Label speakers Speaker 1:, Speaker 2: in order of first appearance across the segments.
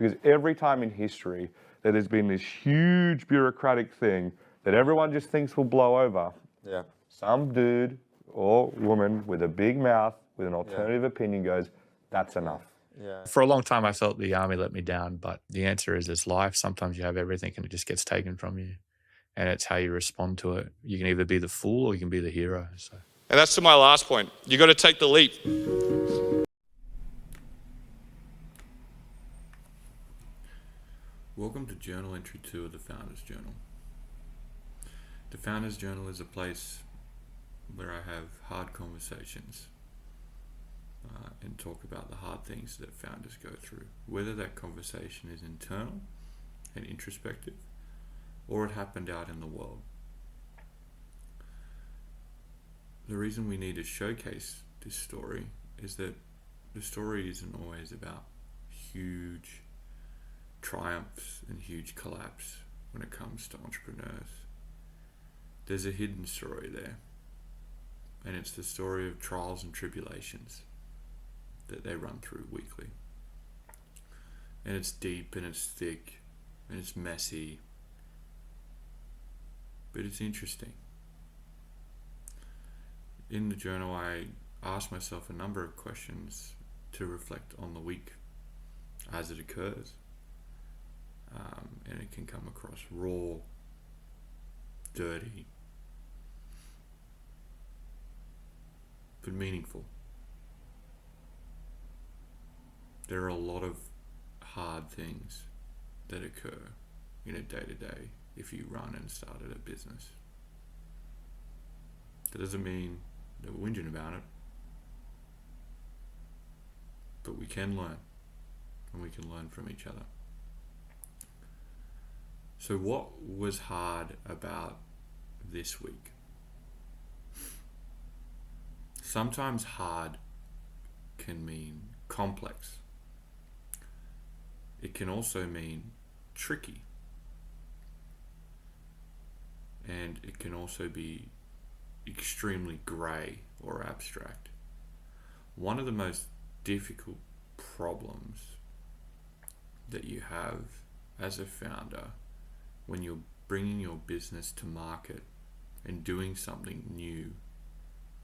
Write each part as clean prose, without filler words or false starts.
Speaker 1: Because every time in history that there's been this huge bureaucratic thing that everyone just thinks will blow over, some dude or woman with a big mouth with an alternative opinion goes, that's enough.
Speaker 2: For a long time, I felt the army let me down, but the answer is it's life. Sometimes you have everything and it just gets taken from you. And it's how you respond to it. You can either be the fool or you can be the hero. So.
Speaker 3: And that's to my last point. You got to take the leap.
Speaker 4: Welcome to Journal Entry 2 of the Founders Journal. The Founders Journal is a place where I have hard conversations and talk about the hard things that founders go through, whether that conversation is internal and introspective or it happened out in the world. The reason we need to showcase this story is that the story isn't always about huge triumphs and huge collapse when it comes to entrepreneurs. There's a hidden story there, and it's the story of trials and tribulations that they run through weekly. And it's deep and it's thick and it's messy, but it's interesting. In the journal, I ask myself a number of questions to reflect on the week as it occurs. And it can come across raw, dirty, but meaningful. There are a lot of hard things that occur in a day-to-day if you run and started a business. That doesn't mean that we're whinging about it, but we can learn, and we can learn from each other. So what was hard about this week? Sometimes hard can mean complex. It can also mean tricky. And it can also be extremely grey or abstract. One of the most difficult problems that you have as a founder when you're bringing your business to market and doing something new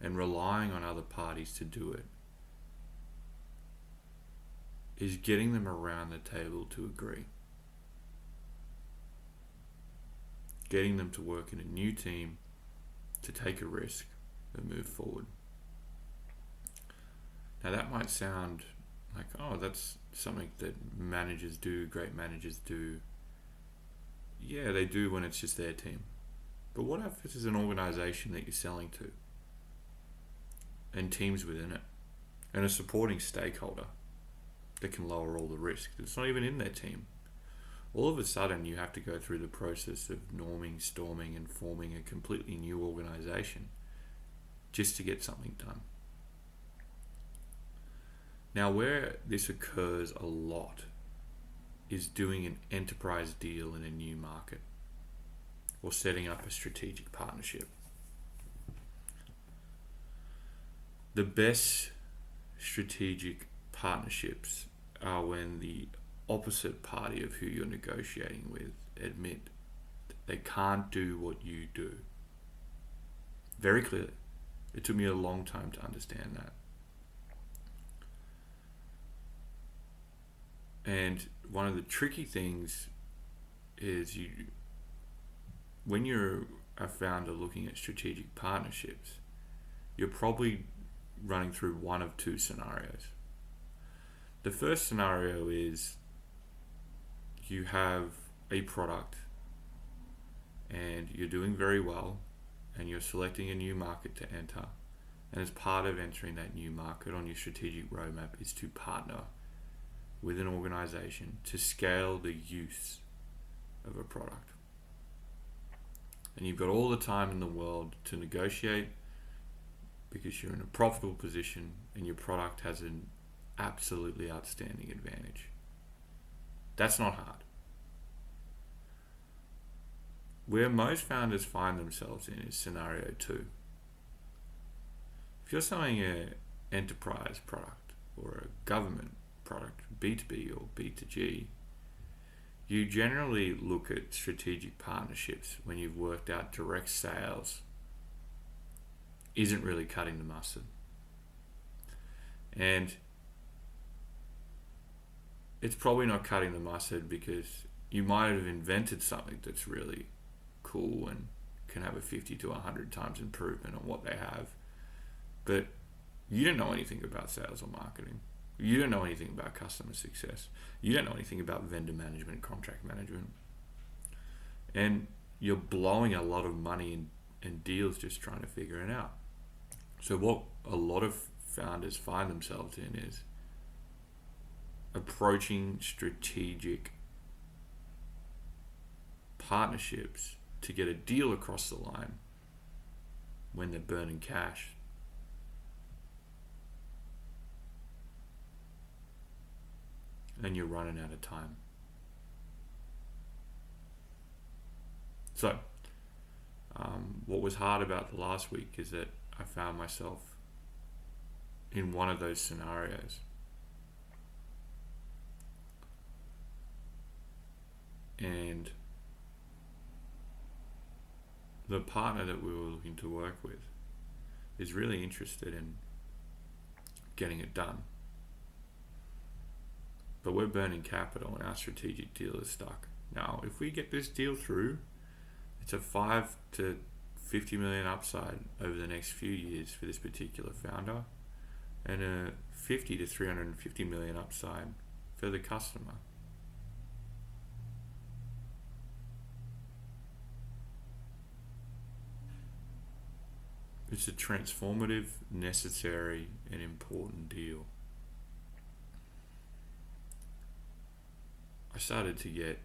Speaker 4: and relying on other parties to do it is getting them around the table to agree. Getting them to work in a new team, to take a risk and move forward. Now that might sound like, oh, that's something that managers do, great managers do. Yeah, they do when it's just their team. But what if this is an organization that you're selling to and teams within it and a supporting stakeholder that can lower all the risk? It's not even in their team. All of a sudden you have to go through the process of norming, storming and forming a completely new organization just to get something done. Now where this occurs a lot is doing an enterprise deal in a new market or setting up a strategic partnership. The best strategic partnerships are when the opposite party of who you're negotiating with admit that they can't do what you do. Very clearly. It took me a long time to understand that. And one of the tricky things is when you're a founder looking at strategic partnerships, you're probably running through one of two scenarios. The first scenario is you have a product and you're doing very well and you're selecting a new market to enter, and as part of entering that new market on your strategic roadmap is to partner with an organization to scale the use of a product. And you've got all the time in the world to negotiate because you're in a profitable position and your product has an absolutely outstanding advantage. That's not hard. Where most founders find themselves in is scenario 2. If you're selling an enterprise product or a government product, B2B or B2G, You generally look at strategic partnerships when you've worked out direct sales isn't really cutting the mustard. And it's probably not cutting the mustard because you might have invented something that's really cool and can have a 50 to 100 times improvement on what they have. But you don't know anything about sales or marketing. You don't know anything about customer success. You don't know anything about vendor management, contract management. And you're blowing a lot of money in deals just trying to figure it out. So what a lot of founders find themselves in is approaching strategic partnerships to get a deal across the line when they're burning cash. And you're running out of time. So, what was hard about the last week is that I found myself in one of those scenarios. And the partner that we were looking to work with is really interested in getting it done. But we're burning capital and our strategic deal is stuck. Now, if we get this deal through, it's a 5 to 50 million upside over the next few years for this particular founder, and a 50 to 350 million upside for the customer. It's a transformative, necessary, and important deal. I started to get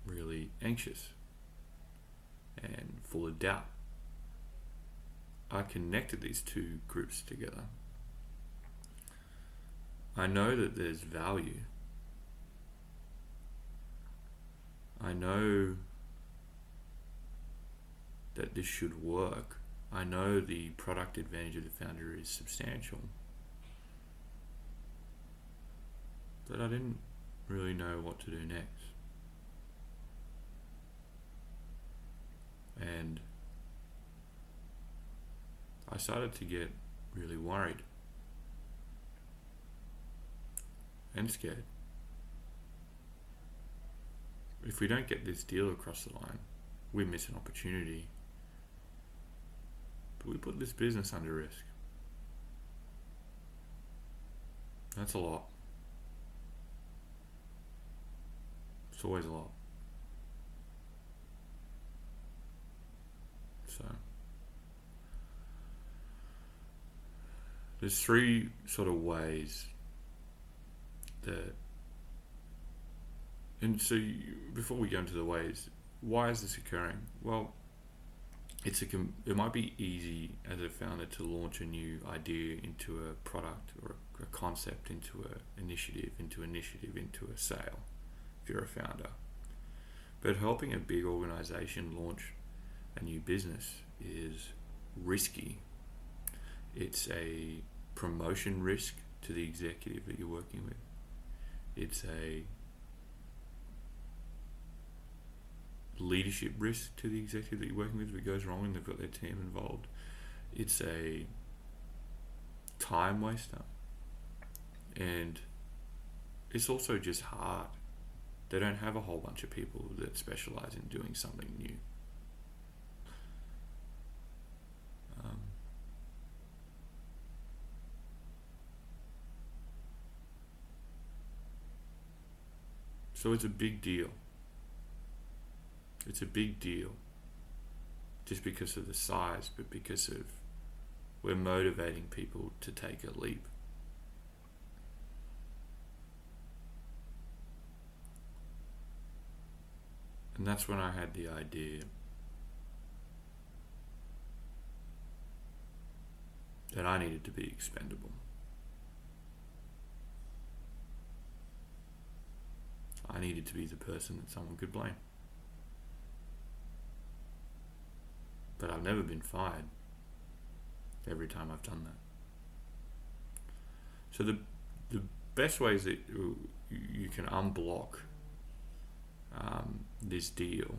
Speaker 4: really anxious and full of doubt. I connected these two groups together. I know that there's value. I know that this should work. I know the product advantage of the founder is substantial. But I didn't really know what to do next. And I started to get really worried and scared. If we don't get this deal across the line, we miss an opportunity. But we put this business under risk. That's a lot. It's always a lot. So there's three sort of ways that, and so before we go into the ways, why is this occurring? Well, it might be easy as a founder to launch a new idea into a product or a concept, into an initiative, into a sale, if you're a founder. But helping a big organization launch a new business is risky. It's a promotion risk to the executive that you're working with. It's a leadership risk to the executive that you're working with if it goes wrong and they've got their team involved. It's a time waster. And it's also just hard. They don't have a whole bunch of people that specialize in doing something new. So it's a big deal. It's a big deal just because of the size, but because of we're motivating people to take a leap. And that's when I had the idea that I needed to be expendable. I needed to be the person that someone could blame. But I've never been fired every time I've done that. So the best ways that you can unblock this deal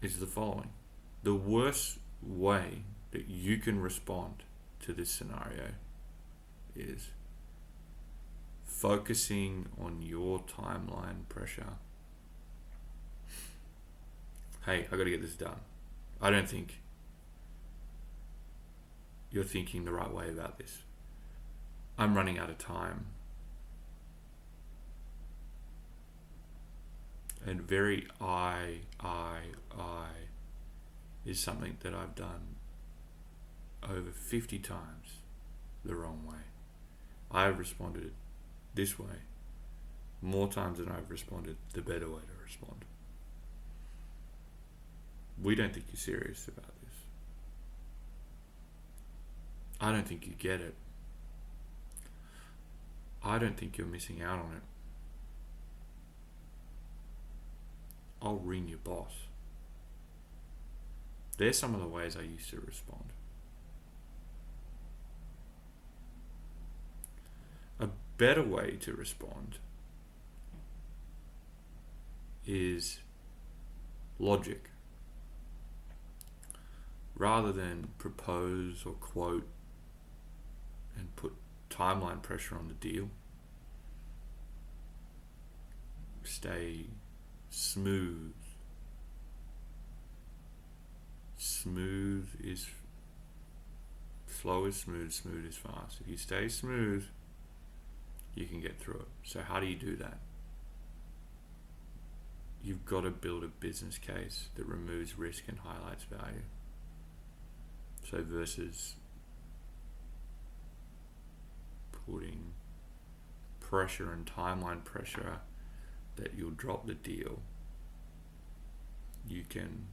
Speaker 4: is the following. The worst way that you can respond to this scenario is focusing on your timeline pressure. Hey, I got to get this done. I don't think you're thinking the right way about this. I'm running out of time. And very I is something that I've done over 50 times the wrong way. I've responded this way more times than I've responded the better way to respond. We don't think you're serious about this. I don't think you get it. I don't think you're missing out on it. I'll ring your boss. There's some of the ways I used to respond. A better way to respond is logic. Rather than propose or quote and put timeline pressure on the deal, stay smooth. Smooth is slow is smooth, smooth is fast. If you stay smooth, you can get through it. So how do you do that? You've got to build a business case that removes risk and highlights value. So versus putting pressure and timeline pressure that you'll drop the deal, you can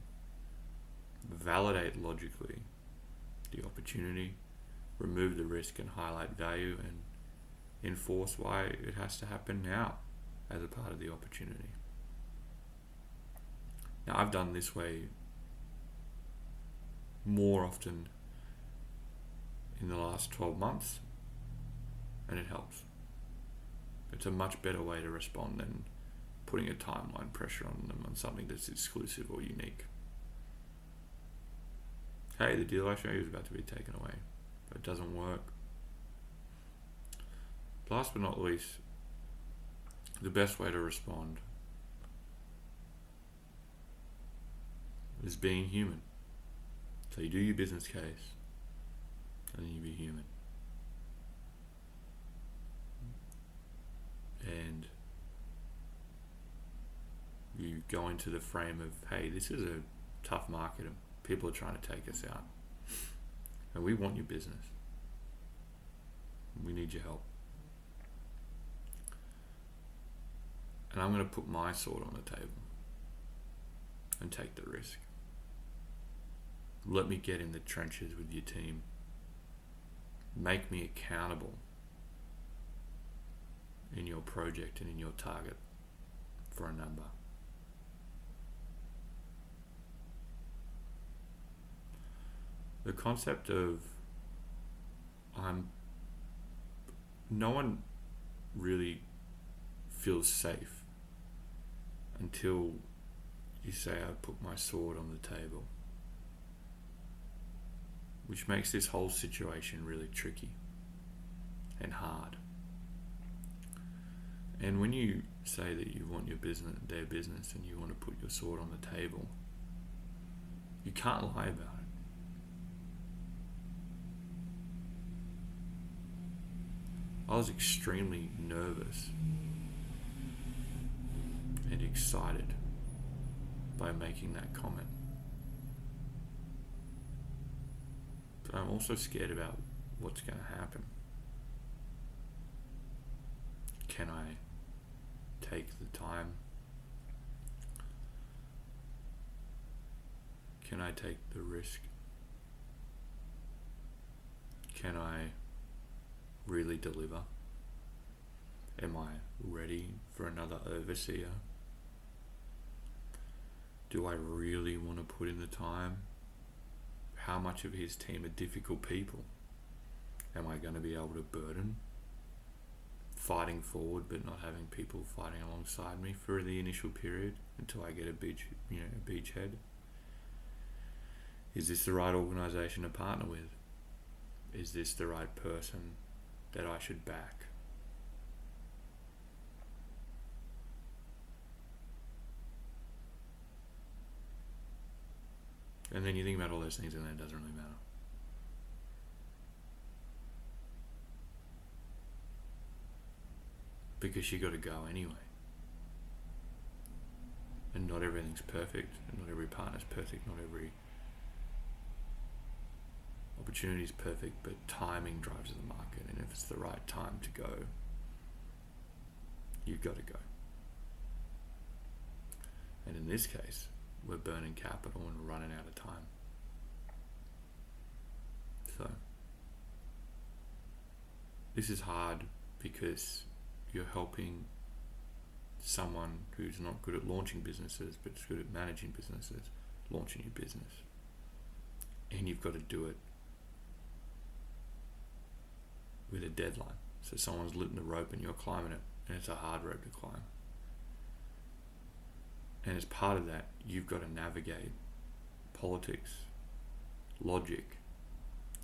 Speaker 4: validate logically the opportunity, remove the risk and highlight value, and enforce why it has to happen now as a part of the opportunity. Now, I've done this way more often in the last 12 months, and it helps. It's a much better way to respond than putting a timeline pressure on them on something that's exclusive or unique. Hey, the deal I showed you is about to be taken away, but it doesn't work. Last but not least, the best way to respond is being human. So you do your business case, and then you be human. And you go into the frame of, hey, this is a tough market and people are trying to take us out. And we want your business. We need your help. And I'm going to put my sword on the table and take the risk. Let me get in the trenches with your team. Make me accountable in your project and in your target for a number. The concept of no one really feels safe until you say, I put my sword on the table, which makes this whole situation really tricky and hard. And when you say that you want your business, their business, and you want to put your sword on the table, you can't lie about it. I was extremely nervous and excited by making that comment. But I'm also scared about what's going to happen. Can I take the time? Can I take the risk? Can I really deliver? Am I ready for another overseer? Do I really want to put in the time? How much of his team are difficult people? Am I going to be able to burden fighting forward but not having people fighting alongside me for the initial period until I get a beachhead? Is this the right organisation to partner with? Is this the right person that I should back? And then you think about all those things and then it doesn't really matter. Because you got to go anyway. And not everything's perfect, and not every partner's perfect, not every opportunity is perfect, but timing drives the market, and if it's the right time to go, you've got to go. And in this case, we're burning capital and running out of time. So, this is hard because you're helping someone who's not good at launching businesses but is good at managing businesses launch a new business, and you've got to do it with a deadline. So someone's lit the rope and you're climbing it, and it's a hard rope to climb, and as part of that you've got to navigate politics, logic,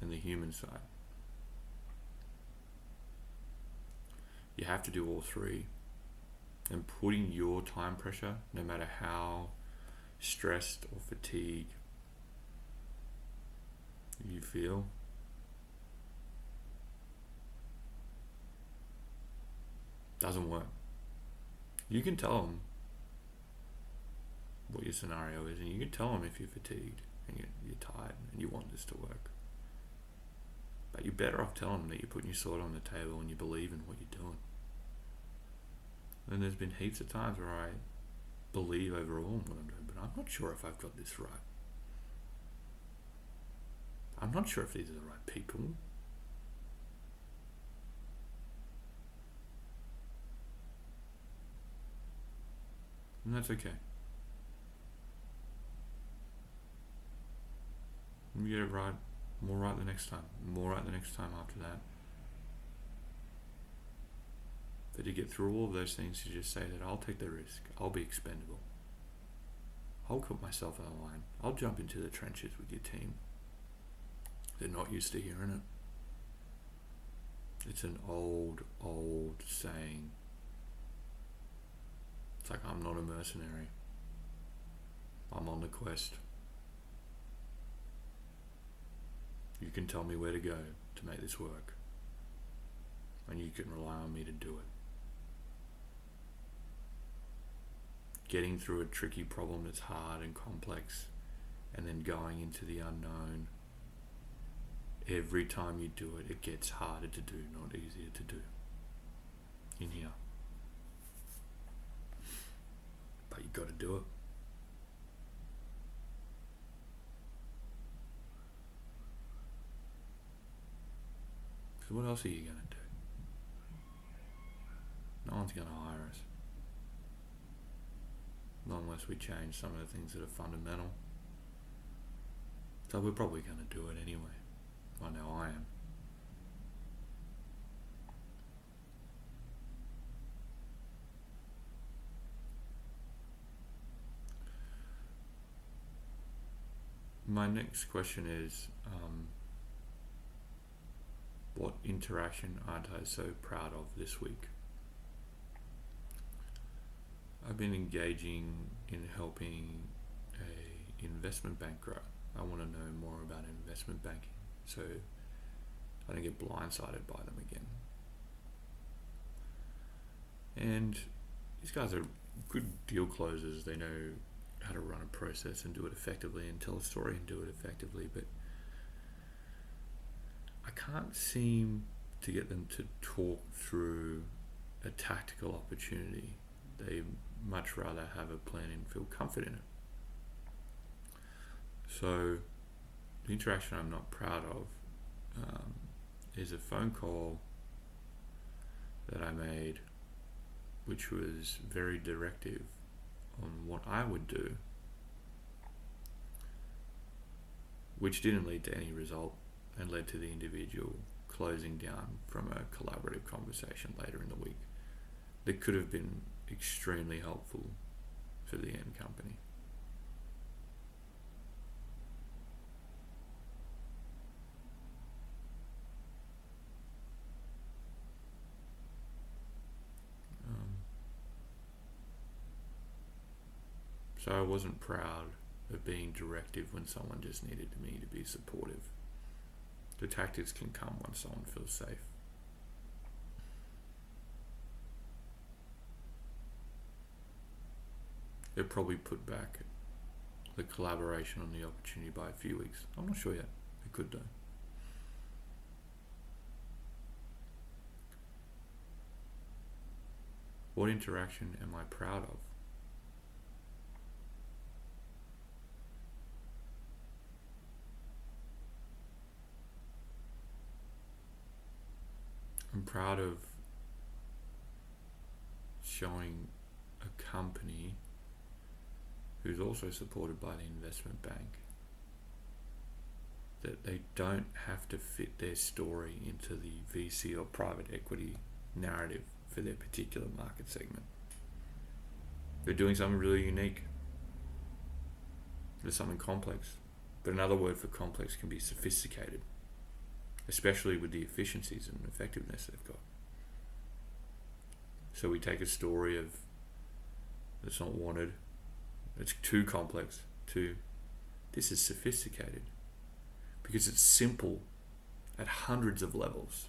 Speaker 4: and the human side. You have to do all three, and putting your time pressure, no matter how stressed or fatigued you feel, doesn't work. You can tell them what your scenario is, and you can tell them if you're fatigued and you're tired and you want this to work. But you're better off telling them that you're putting your sword on the table and you believe in what you're doing. And there's been heaps of times where I believe overall in what I'm doing, but I'm not sure if I've got this right. I'm not sure if these are the right people. And that's okay. We get it right, more right the next time, more right the next time after that. But to get through all of those things, to just say that I'll take the risk, I'll be expendable, I'll put myself on the line, I'll jump into the trenches with your team. They're not used to hearing it. It's an old saying. It's like, I'm not a mercenary. I'm on the quest. You can tell me where to go to make this work, and you can rely on me to do it. Getting through a tricky problem that's hard and complex, and then going into the unknown. Every time you do it, it gets harder to do, not easier to do. In here. But you got to do it. So what else are you going to do? No one's going to hire us. Not unless we change some of the things that are fundamental. So we're probably going to do it anyway. I know I am. My next question is, what interaction aren't I so proud of this week? I've been engaging in helping a investment bank grow. I want to know more about investment banking, so I don't get blindsided by them again. And these guys are good deal closers. They know how to run a process and do it effectively and tell a story and do it effectively, but I can't seem to get them to talk through a tactical opportunity. They much rather have a plan and feel comfort in it. So the interaction I'm not proud of is a phone call that I made, which was very directive on what I would do, which didn't lead to any result and led to the individual closing down from a collaborative conversation later in the week that could have been extremely helpful for the end company. So I wasn't proud of being directive when someone just needed me to be supportive. The tactics can come when someone feels safe. It probably put back the collaboration on the opportunity by a few weeks. I'm not sure yet. It could do. What interaction am I proud of? I'm proud of showing a company who's also supported by the investment bank that they don't have to fit their story into the VC or private equity narrative for their particular market segment. They're doing something really unique. There's something complex. But another word for complex can be sophisticated, especially with the efficiencies and effectiveness they've got. So we take a story of that's not wanted, it's too complex, to this is sophisticated because it's simple at hundreds of levels.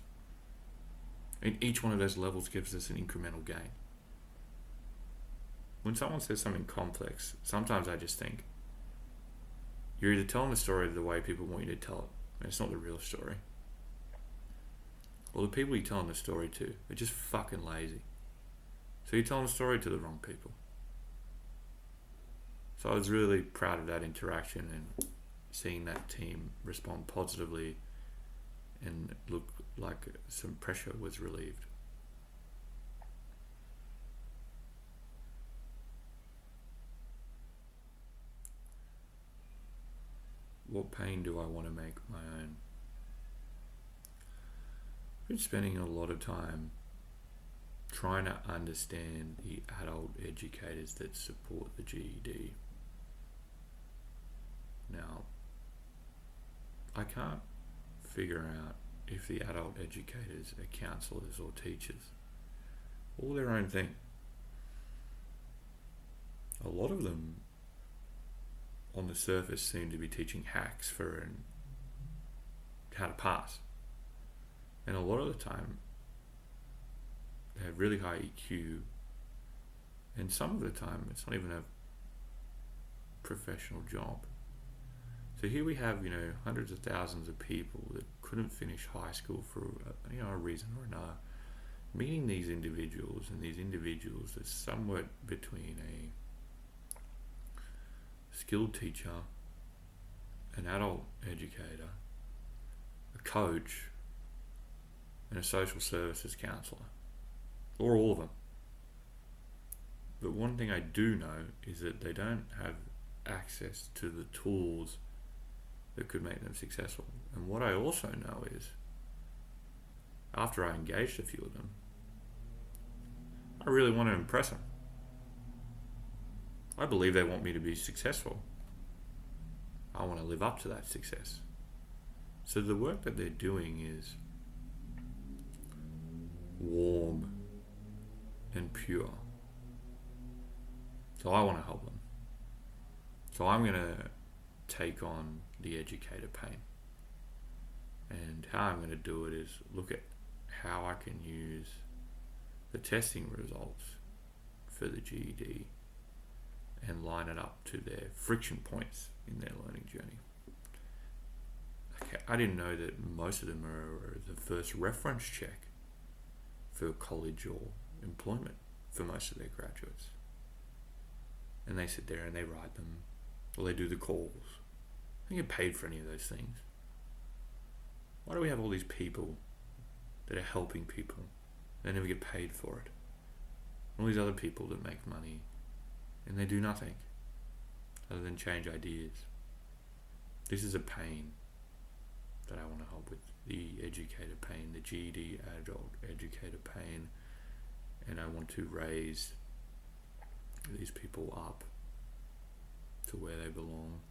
Speaker 4: And each one of those levels gives us an incremental gain. When someone says something complex, sometimes I just think, you're either telling the story the way people want you to tell it, and it's not the real story, or the people you're telling the story to are just fucking lazy. So you're telling the story to the wrong people. So I was really proud of that interaction and seeing that team respond positively and look like some pressure was relieved. What pain do I want to make my own? I've been spending a lot of time trying to understand the adult educators that support the GED. Now, I can't figure out if the adult educators are counsellors or teachers, all their own thing. A lot of them on the surface seem to be teaching hacks for how to pass. And a lot of the time, they have really high EQ, and some of the time, it's not even a professional job. So here we have, hundreds of thousands of people that couldn't finish high school for, a reason or another. Meeting these individuals, and these individuals are somewhat between a skilled teacher, an adult educator, a coach, and a social services counsellor, or all of them. But one thing I do know is that they don't have access to the tools that could make them successful. And what I also know is, after I engaged a few of them, I really want to impress them. I believe they want me to be successful. I want to live up to that success. So the work that they're doing is warm and pure. So I want to help them. So I'm going to take on the educator pain. And how I'm going to do it is look at how I can use the testing results for the GED and line it up to their friction points in their learning journey. Okay, I didn't know that most of them are the first reference check for college or employment for most of their graduates. And they sit there and they write them, or they do the calls. They get paid for any of those things. Why do we have all these people that are helping people? They never get paid for it. All these other people that make money and they do nothing other than change ideas. This is a pain that I want to help with. the educator pain, the GED adult educator pain, and I want to raise these people up to where they belong.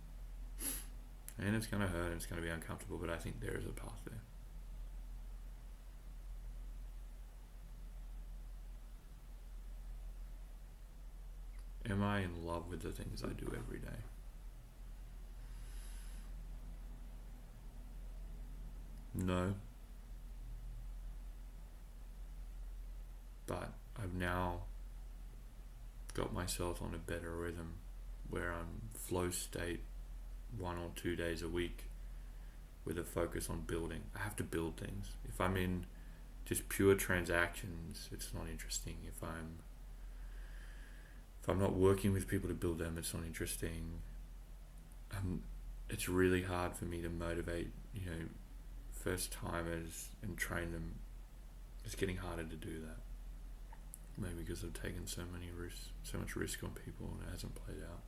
Speaker 4: And it's going to hurt and it's going to be uncomfortable, but I think there is a path there. Am I in love with the things I do every day? No. But I've now got myself on a better rhythm where I'm flow state 1 or 2 days a week with a focus on building. I have to build things. If I'm in just pure transactions, it's not interesting. If I'm not working with people to build them, it's not interesting. It's really hard for me to motivate, first timers and train them. It's getting harder to do that. Maybe because I've taken so much risk on people and it hasn't played out.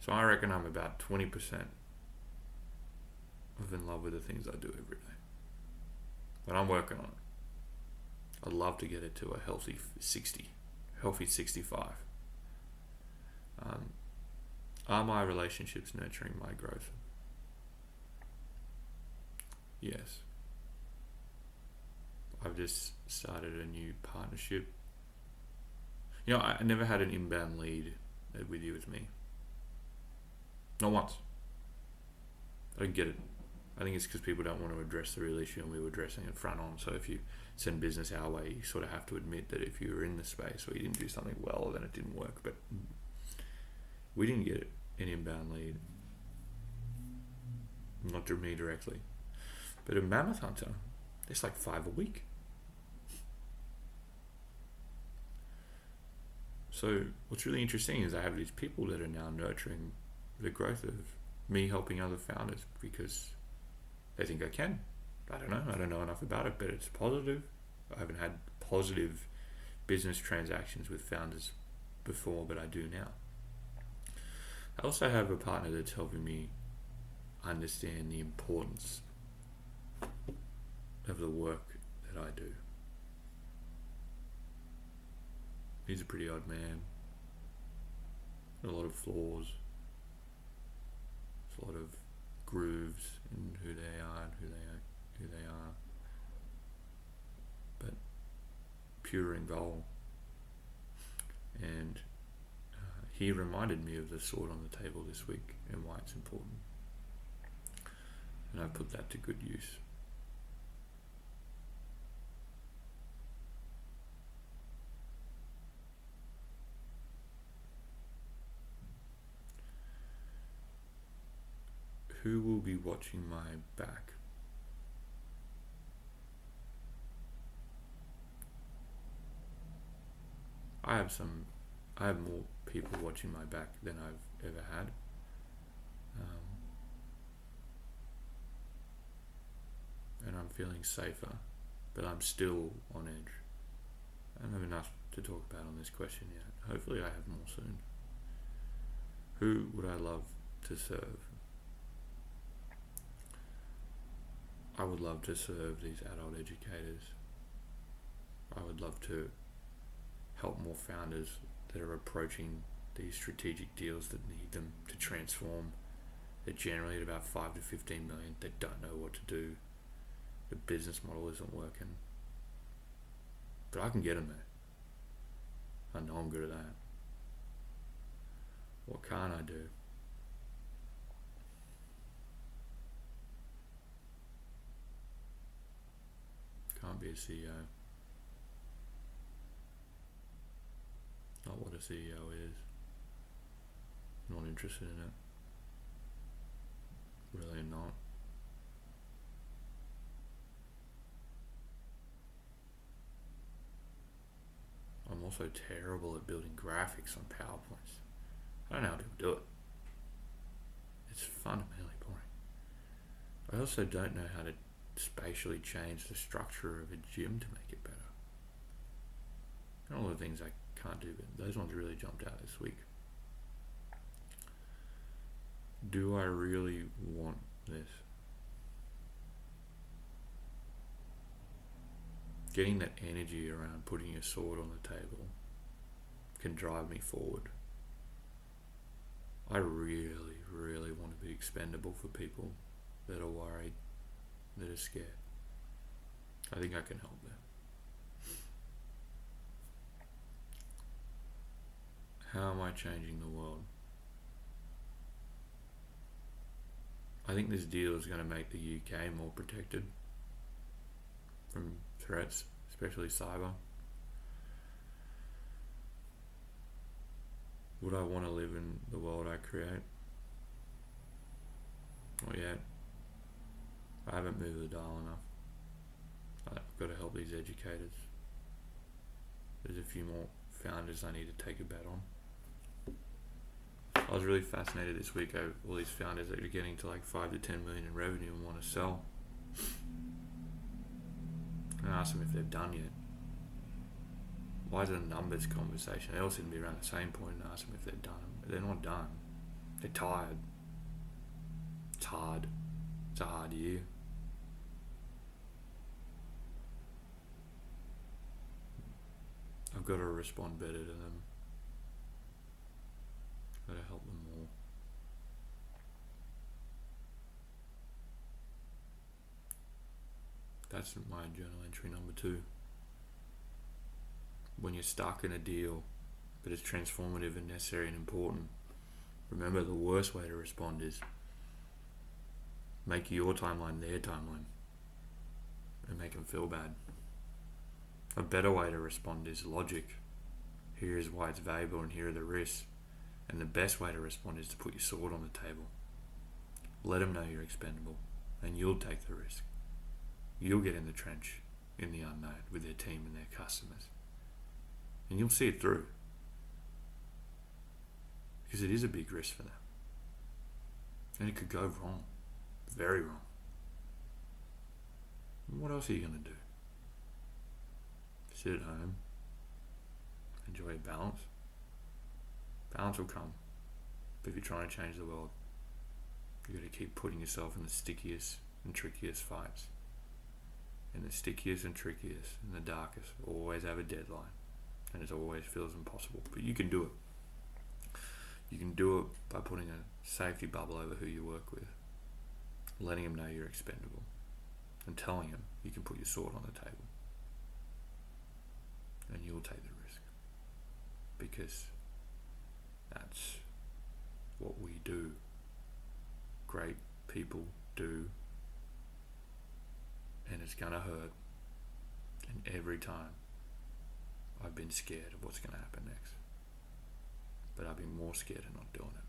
Speaker 4: So I reckon I'm about 20% of in love with the things I do every day. But I'm working on it. I'd love to get it to a healthy 60, healthy 65. Are my relationships nurturing my growth? Yes. I've just started a new partnership. I never had an inbound lead with you with me. Not once. I don't get it. I think it's because people don't want to address the real issue and we were addressing it front on. So if you send business our way, you sort of have to admit that if you were in the space or you didn't do something well, then it didn't work. But we didn't get an inbound lead. Not to me directly. But a Mammoth Hunter, it's like 5 a week. So what's really interesting is I have these people that are now nurturing the growth of me helping other founders because they think I can. I don't know enough about it, but it's positive. I haven't had positive business transactions with founders before, but I do now. I also have a partner that's helping me understand the importance of the work that I do. He's a pretty odd man. A lot of flaws. There's a lot of grooves in who they are and who they are. But pure in goal. And he reminded me of the sword on the table this week and why it's important. And I put that to good use. Who will be watching my back? I have more people watching my back than I've ever had. And I'm feeling safer, but I'm still on edge. I don't have enough to talk about on this question yet. Hopefully I have more soon. Who would I love to serve? I would love to serve these adult educators. I would love to help more founders that are approaching these strategic deals that need them to transform. They're generally at about 5 to 15 million. They don't know what to do. The business model isn't working. But I can get them there. I know I'm good at that. What can't I do? Can't be a CEO. Not what a CEO is. Not interested in it. Really not. I'm also terrible at building graphics on PowerPoints. I don't know how to do it. It's fundamentally boring. I also don't know how to spatially change the structure of a gym to make it better. And all the things I can't do, but those ones really jumped out this week. Do I really want this? getting that energy around putting your sword on the table can drive me forward. I really, really want to be expendable for people that are worried, that are scared. I think I can help them. How am I changing the world? I think this deal is going to make the UK more protected from threats, especially cyber. Would I want to live in the world I create? Not yet. I haven't moved the dial enough. I've got to help these educators. There's a few more founders I need to take a bet on. I was really fascinated this week over all these founders that are getting to like 5 to 10 million in revenue and want to sell. And I asked them if they've done yet. Why is it a numbers conversation? They all seem to be around the same point, and ask them if they've done them. But they're not done. They're tired. It's hard. It's a hard year. I've got to respond better to them. I've got to help them more. That's my journal entry number 2. When you're stuck in a deal, but it's transformative and necessary and important, remember the worst way to respond is make your timeline their timeline and make them feel bad. A better way to respond is logic. Here's why it's valuable and here are the risks. And the best way to respond is to put your sword on the table. Let them know you're expendable and you'll take the risk. You'll get in the trench in the unknown with their team and their customers. And you'll see it through. Because it is a big risk for them. And it could go wrong. Very wrong. And what else are you going to do? Sit at home. Enjoy balance. Balance will come. But if you're trying to change the world, you've got to keep putting yourself in the stickiest and trickiest fights. And the stickiest and trickiest and the darkest always have a deadline. And it always feels impossible. But you can do it. You can do it by putting a safety bubble over who you work with. Letting them know you're expendable. And telling them you can put your sword on the table. And you'll take the risk. Because that's what we do. Great people do. And it's gonna hurt. And every time I've been scared of what's going to happen next. But I've been more scared of not doing it.